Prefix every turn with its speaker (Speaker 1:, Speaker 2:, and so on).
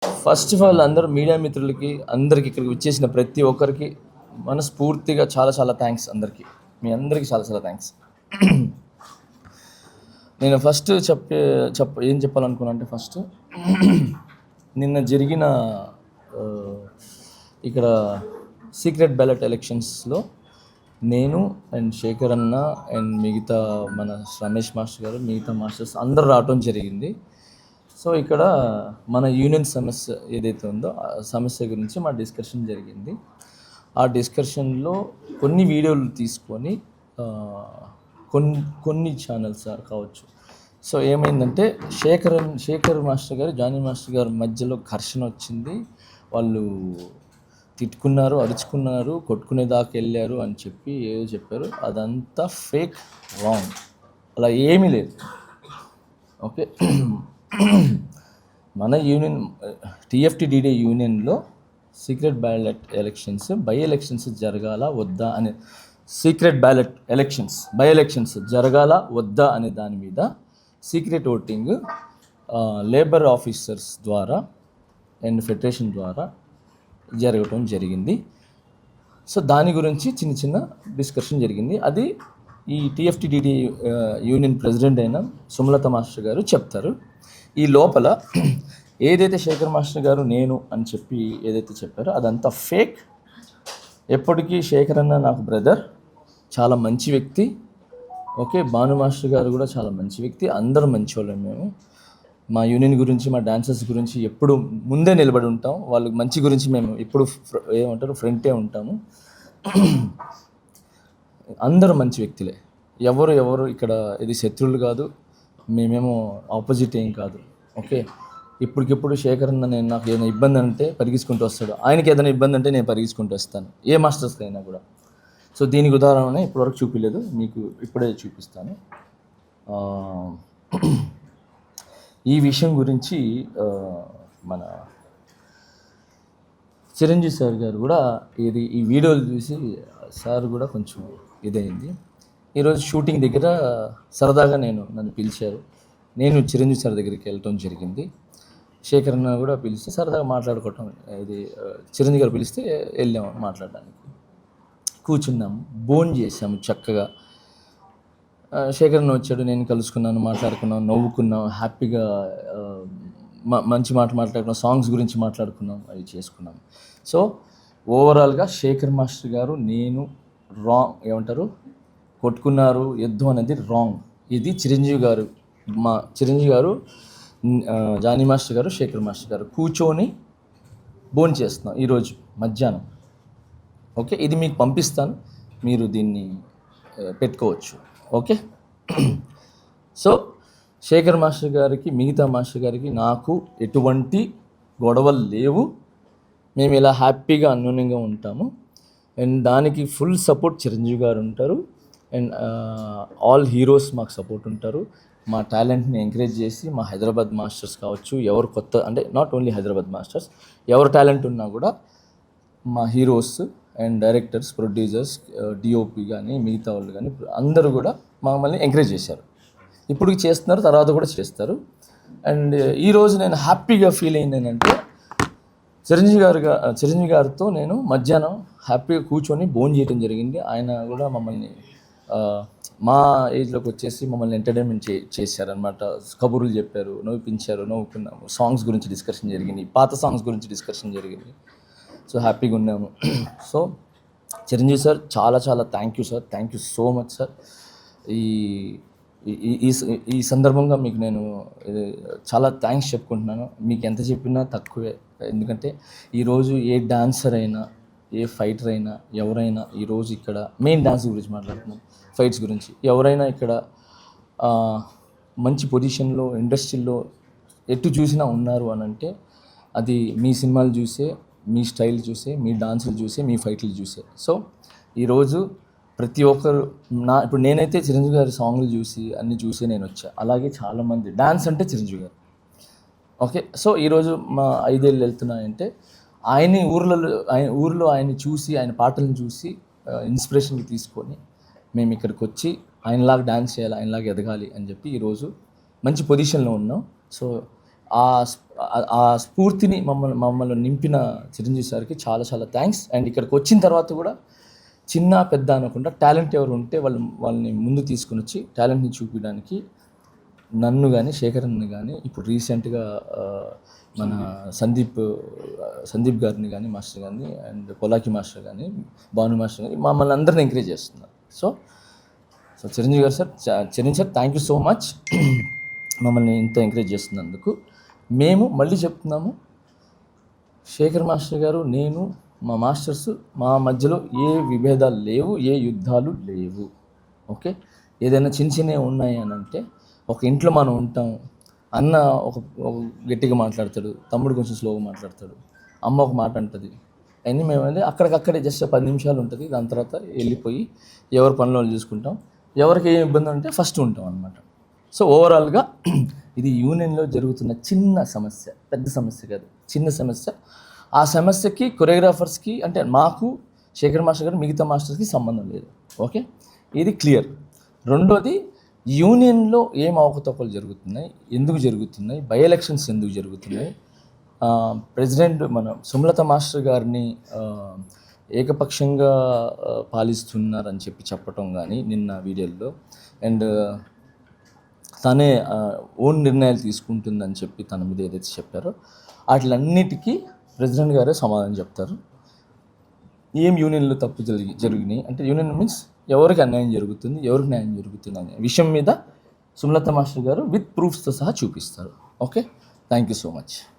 Speaker 1: First of all అందరూ media మిత్రులకి అందరికి ఇక్కడికి వచ్చేసిన ప్రతి ఒక్కరికి మనస్ఫూర్తిగా చాలా చాలా థ్యాంక్స్. అందరికీ మీ అందరికీ చాలా చాలా థ్యాంక్స్. నేను ఫస్ట్ ఏం చెప్పాలనుకున్నా అంటే ఫస్ట్ నిన్న జరిగిన ఇక్కడ సీక్రెట్ బ్యాలెట్ ఎలక్షన్స్లో నేను అండ్ శేఖర్ అన్న అండ్ మిగతా మన రమేష్ మాస్టర్ గారు మిగతా మాస్టర్స్ అందరు రావటం జరిగింది. సో ఇక్కడ మన యూనియన్ సమస్య ఏదైతే ఉందో ఆ సమస్య గురించి మా డిస్కషన్ జరిగింది. ఆ డిస్కషన్లో కొన్ని వీడియోలు తీసుకొని కొన్ని ఛానల్స్ కావచ్చు. సో ఏమైందంటే శేఖర్ మాస్టర్ గారు జానీ మాస్టర్ గారి మధ్యలో ఘర్షణ వచ్చింది. వాళ్ళు తిట్టుకున్నారు, అరుచుకున్నారు, కొట్టుకునేదాకా వెళ్ళారు అని చెప్పి ఏదో చెప్పారు. అదంతా ఫేక్, రాంగ్. అలా ఏమీ లేదు. ఓకే, మన యూనియన్ టీఎఫ్టీడీడీ యూనియన్లో secret ballot elections by elections జరగాల వద్దా అనే secret ballot elections by elections జరగాల వద్దా అనే దాని మీద సీక్రెట్ ఓటింగ్ లేబర్ ఆఫీసర్స్ ద్వారా అండ్ ఫెడరేషన్ ద్వారా జరగటం జరిగింది. సో దాని గురించి చిన్న చిన్న డిస్కషన్ జరిగింది. అది ఈ టీఎఫ్టీడీడీ యూనియన్ ప్రెసిడెంట్ అయిన సుమలత మాస్టర్ గారు చెప్తారు. ఈ లోపల ఏదైతే శేఖర్ మాస్టర్ గారు నేను అని చెప్పి ఏదైతే చెప్పారో అదంతా ఫేక్. ఎప్పటికీ శేఖర్ అన్న నాకు బ్రదర్, చాలా మంచి వ్యక్తి. ఓకే, భాను మాస్టర్ గారు కూడా చాలా మంచి వ్యక్తి. అందరూ మంచి వాళ్ళం. మేము మా యూనియన్ గురించి మా డాన్సర్స్ గురించి ఎప్పుడు ముందే నిలబడి ఉంటాం. వాళ్ళ మంచి గురించి మేము ఎప్పుడు ఏమంటారు ఫ్రంటే ఉంటాము. అందరూ మంచి వ్యక్తులే. ఎవరు ఇక్కడ ఇది శత్రువులు కాదు, మేమేమో ఆపోజిట్ ఏం కాదు. ఓకే, ఇప్పటికిప్పుడు శేఖర్ అన్న నాకు ఏదైనా ఇబ్బంది అంటే పరిగించుకుంటూ వస్తాడు, ఆయనకి ఏదైనా ఇబ్బంది అంటే నేను పరిగించుకుంటూ వస్తాను, ఏ మాస్టర్స్కి అయినా కూడా. సో దీనికి ఉదాహరణ ఇప్పటివరకు చూపించలేదు, మీకు ఇప్పుడే చూపిస్తాను. ఈ విషయం గురించి మన చిరంజీవి సార్ గారు కూడా ఈ వీడియోలు చూసి సార్ కూడా కొంచెం ఇదైంది. ఈరోజు షూటింగ్ దగ్గర సరదాగా నన్ను పిలిచారు. నేను చిరంజీవి సార్ దగ్గరికి వెళ్ళటం జరిగింది. శేఖర్ అన్న కూడా పిలిస్తే సరదాగా మాట్లాడుకోవటం, ఇది చిరంజీవి గారు పిలిస్తే వెళ్ళాము మాట్లాడడానికి. కూర్చున్నాము, భోజనం చేసాము చక్కగా. శేఖర్ అన్న వచ్చాడు, నేను కలుసుకున్నాను, మాట్లాడుకున్నాం, నవ్వుకున్నాం, హ్యాపీగా మంచి మాట్లాడుకున్నాం, సాంగ్స్ గురించి మాట్లాడుకున్నాం, అవి చేసుకున్నాం. సో ఓవరాల్గా శేఖర్ మాస్టర్ గారు నేను ఏమంటారు కొట్టుకున్నారు యుద్ధం అనేది రాంగ్. ఇది చిరంజీవి గారు జానీ మాస్టర్ గారు శేఖర్ మాస్టర్ గారు కూర్చొని భోజనం చేస్తున్నాం ఈరోజు మధ్యాహ్నం. ఓకే, ఇది మీకు పంపిస్తాను, మీరు దీన్ని పెట్టుకోవచ్చు. ఓకే, సో శేఖర్ మాస్టర్ గారికి మిగతా మాస్టర్ గారికి నాకు ఎటువంటి గొడవలు లేవు. మేము ఇలా హ్యాపీగా అన్యోన్యంగా ఉంటాము. అండ్ దానికి ఫుల్ సపోర్ట్ చిరంజీవి గారు ఉంటారు. అండ్ ఆల్ హీరోస్ మాకు సపోర్ట్ ఉంటారు. మా టాలెంట్ని ఎంకరేజ్ చేసి మా హైదరాబాద్ మాస్టర్స్ కావచ్చు, ఎవరు కొత్త అంటే నాట్ ఓన్లీ హైదరాబాద్ మాస్టర్స్, ఎవరు టాలెంట్ ఉన్నా కూడా మా heroes and directors, producers, DOP కానీ మిగతా వాళ్ళు కానీ అందరూ కూడా మమ్మల్ని ఎంకరేజ్ చేశారు. ఇప్పుడు చేస్తున్నారు, తర్వాత కూడా చేస్తారు. అండ్ ఈరోజు నేను హ్యాపీగా ఫీల్ అయింది ఏంటంటే చిరంజీవి గారితో నేను మధ్యాహ్నం హ్యాపీగా కూర్చొని భోజనం చేయడం జరిగింది. ఆయన కూడా మమ్మల్ని మా ఏజ్లోకి వచ్చేసి మమ్మల్ని ఎంటర్టైన్మెంట్ చేశారనమాట. కబుర్లు చెప్పారు, నవ్విపించారు, నవ్వుకున్నాము, సాంగ్స్ గురించి డిస్కషన్ జరిగింది, పాత సాంగ్స్ గురించి డిస్కషన్ జరిగింది. సో హ్యాపీగా ఉన్నాము. సో చిరంజీవి సార్ చాలా చాలా thank you sir, thank you so much sir. ఈ సందర్భంగా మీకు నేను చాలా థ్యాంక్స్ చెప్పుకుంటున్నాను. మీకు ఎంత చెప్పినా తక్కువే. ఎందుకంటే ఈరోజు ఏ డాన్సర్ అయినా, ఏ ఫైటర్ అయినా, ఎవరైనా ఈరోజు ఇక్కడ మెయిన్ డాన్స్ గురించి మాట్లాడుతున్నాం, ఫైట్స్ గురించి, ఎవరైనా ఇక్కడ మంచి పొజిషన్లో ఇండస్ట్రీలో ఎటు చూసినా ఉన్నారు అని అంటే అది మీ సినిమాలు చూసే, మీ స్టైల్ చూసే, మీ డాన్సులు చూసే, మీ ఫైట్లు చూసే. సో ఈరోజు ప్రతి ఒక్కరు ఇప్పుడు నేనైతే చిరంజీవి గారి సాంగ్లు చూసి అన్నీ చూసి నేను వచ్చా. అలాగే చాలామంది డాన్స్ అంటే చిరంజీవి గారు. ఓకే, సో ఈరోజు మా 5 ఏళ్ళు వెళ్తున్నాయంటే ఊర్లో ఆయన్ని చూసి, ఆయన పాటలను చూసి ఇన్స్పిరేషన్కి తీసుకొని మేము ఇక్కడికి వచ్చి ఆయనలాగా డాన్స్ చేయాలి, ఆయనలాగా ఎదగాలి అని చెప్పి ఈరోజు మంచి పొజిషన్లో ఉన్నాం. సో ఆ స్ఫూర్తిని మమ్మల్ని నింపిన చిరంజీవి సార్కి చాలా చాలా థ్యాంక్స్. అండ్ ఇక్కడికి వచ్చిన తర్వాత కూడా చిన్న పెద్ద అనకుండా టాలెంట్ ఎవరు ఉంటే వాళ్ళని ముందు తీసుకుని వచ్చి టాలెంట్ని చూపించడానికి నన్ను కానీ శేఖరన్ని కానీ ఇప్పుడు రీసెంట్గా మన సందీప్ గారిని కానీ మాస్టర్ కానీ అండ్ పొలాకి మాస్టర్ కానీ భాను మాస్టర్ కానీ మమ్మల్ని అందరిని ఎంకరేజ్ చేస్తున్నారు. సో చిరంజీవి గారు sir, Chiranjeevi sir thank you so much మమ్మల్ని ఇంత ఎంకరేజ్ చేస్తున్నందుకు. మేము మళ్ళీ చెప్తున్నాము, శేఖర్ మాస్టర్ గారు, నేను, మా మాస్టర్స్, మా మధ్యలో ఏ విభేదాలు లేవు, ఏ యుద్ధాలు లేవు. ఓకే, ఏదైనా చిన్న చిన్నవి ఉన్నాయి అని అంటే ఒక ఇంట్లో మనం ఉంటాం, అన్న ఒక గట్టిగా మాట్లాడతాడు, తమ్ముడు కొంచెం స్లోగా మాట్లాడతాడు, అమ్మ ఒక మాట అంటుంది, అన్నీ మేమైతే అక్కడికక్కడే జస్ట్ 10 నిమిషాలు ఉంటుంది. దాని తర్వాత వెళ్ళిపోయి ఎవరి పనులు వాళ్ళు చూసుకుంటాం. ఎవరికి ఏం ఇబ్బంది ఉంటే ఫస్ట్ ఉంటాం అనమాట. సో ఓవరాల్గా ఇది యూనియన్లో జరుగుతున్న చిన్న సమస్య, పెద్ద సమస్య కాదు, చిన్న సమస్య. ఆ సమస్యకి కొరియోగ్రాఫర్స్కి అంటే మాకు, శేఖర్ మాస్టర్ గారు, మిగతా మాస్టర్స్కి సంబంధం లేదు. ఓకే, ఇది క్లియర్. రెండోది, యూనియన్లో ఏం అవకతవకలు జరుగుతున్నాయి, ఎందుకు జరుగుతున్నాయి, బై ఎలక్షన్స్ ఎందుకు జరుగుతున్నాయి, ప్రెసిడెంట్ మన సుమలత మాస్టర్ గారిని ఏకపక్షంగా పాలిస్తున్నారని చెప్పటం కానీ నిన్న వీడియోలో, అండ్ తనే ఓన్ నిర్ణయాలు తీసుకుంటుందని చెప్పి తన మీద ఏదైతే చెప్పారో వాటిలన్నిటికీ ప్రెసిడెంట్ గారే సమాధానం చెప్తారు. ఏం యూనియన్లో తప్పు జరిగినాయి అంటే, యూనియన్ మీన్స్ ఎవరికి అన్యాయం జరుగుతుంది, ఎవరికి న్యాయం జరుగుతుంది అనే విషయం మీద సుమలత మాస్టర్ గారు విత్ ప్రూఫ్స్తో సహా చూపిస్తారు. Okay, thank you so much.